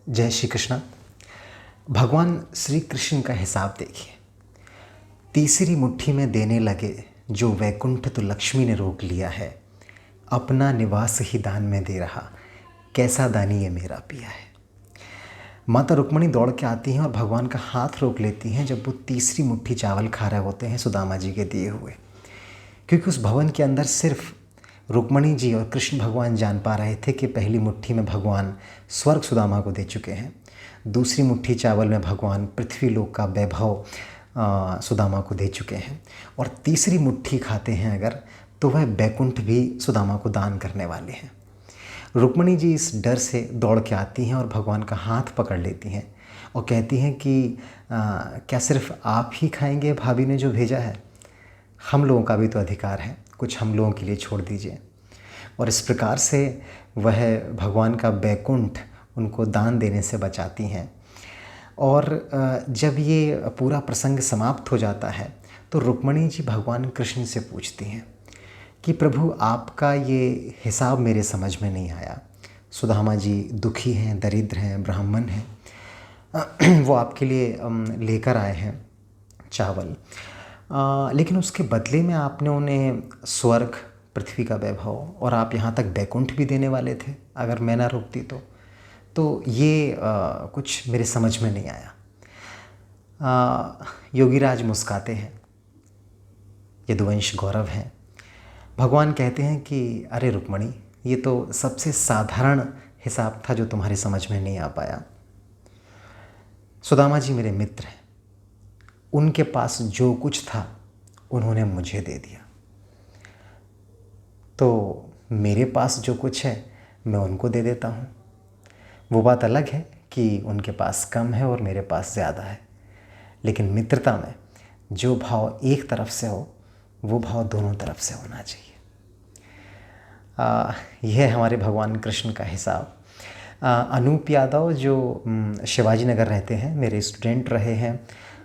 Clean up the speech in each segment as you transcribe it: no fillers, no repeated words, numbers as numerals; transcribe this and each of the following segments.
जय श्री कृष्ण। भगवान श्री कृष्ण का हिसाब देखिए। तीसरी मुट्ठी में देने लगे, जो वैकुंठ तो लक्ष्मी ने रोक लिया है। अपना निवास ही दान में दे रहा, कैसा दानी ये मेरा पिया है। माता रुक्मणी दौड़ के आती हैं और भगवान का हाथ रोक लेती हैं जब वो तीसरी मुट्ठी चावल खा रहे होते हैं सुदामा जी के दिए हुए। क्योंकि उस भवन के अंदर सिर्फ रुक्मणी जी और कृष्ण भगवान जान पा रहे थे कि पहली मुट्ठी में भगवान स्वर्ग सुदामा को दे चुके हैं, दूसरी मुट्ठी चावल में भगवान पृथ्वी लोक का वैभव सुदामा को दे चुके हैं, और तीसरी मुट्ठी खाते हैं अगर, तो वह बैकुंठ भी सुदामा को दान करने वाले हैं। रुक्मणी जी इस डर से दौड़ के आती हैं और भगवान का हाथ पकड़ लेती हैं और कहती हैं कि क्या सिर्फ आप ही खाएंगे भाभी ने जो भेजा है? हम लोगों का भी तो अधिकार है, कुछ हम लोगों के लिए छोड़ दीजिए। और इस प्रकार से वह भगवान का बैकुंठ उनको दान देने से बचाती हैं। और जब ये पूरा प्रसंग समाप्त हो जाता है तो रुक्मणी जी भगवान कृष्ण से पूछती हैं कि प्रभु, आपका ये हिसाब मेरे समझ में नहीं आया। सुदामा जी दुखी हैं, दरिद्र हैं, ब्राह्मण हैं, वो आपके लिए लेकर आए हैं चावल, लेकिन उसके बदले में आपने उन्हें स्वर्ग, पृथ्वी का वैभव और आप यहाँ तक बैकुंठ भी देने वाले थे अगर मैं ना रोकती तो ये कुछ मेरे समझ में नहीं आया। योगीराज मुस्काते हैं, यदुवंश गौरव हैं। भगवान कहते हैं कि अरे रुक्मणी, ये तो सबसे साधारण हिसाब था जो तुम्हारे समझ में नहीं आ पाया। सुदामा जी मेरे मित्र हैं, उनके पास जो कुछ था उन्होंने मुझे दे दिया, तो मेरे पास जो कुछ है मैं उनको दे देता हूँ। वो बात अलग है कि उनके पास कम है और मेरे पास ज़्यादा है, लेकिन मित्रता में जो भाव एक तरफ से हो वो भाव दोनों तरफ से होना चाहिए। यह है हमारे भगवान कृष्ण का हिसाब। अनूप यादव जो शिवाजी नगर रहते हैं, मेरे स्टूडेंट रहे हैं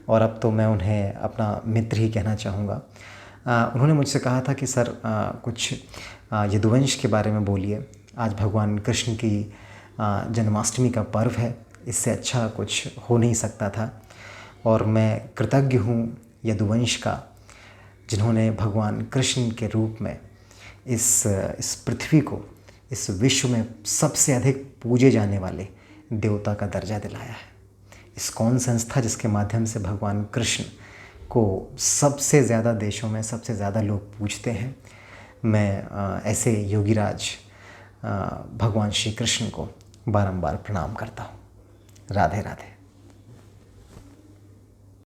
और अब तो मैं उन्हें अपना मित्र ही कहना चाहूँगा। उन्होंने मुझसे कहा था कि सर कुछ यदुवंश के बारे में बोलिए। आज भगवान कृष्ण की जन्माष्टमी का पर्व है, इससे अच्छा कुछ हो नहीं सकता था। और मैं कृतज्ञ हूँ यदुवंश का, जिन्होंने भगवान कृष्ण के रूप में इस पृथ्वी को, इस विश्व में सबसे अधिक पूजे जाने वाले देवता का दर्जा दिलाया है। इस्कॉन संस्था जिसके माध्यम से भगवान कृष्ण को सबसे ज़्यादा देशों में सबसे ज़्यादा लोग पूजते हैं। मैं ऐसे योगीराज भगवान श्री कृष्ण को बारंबार प्रणाम करता हूँ। राधे राधे।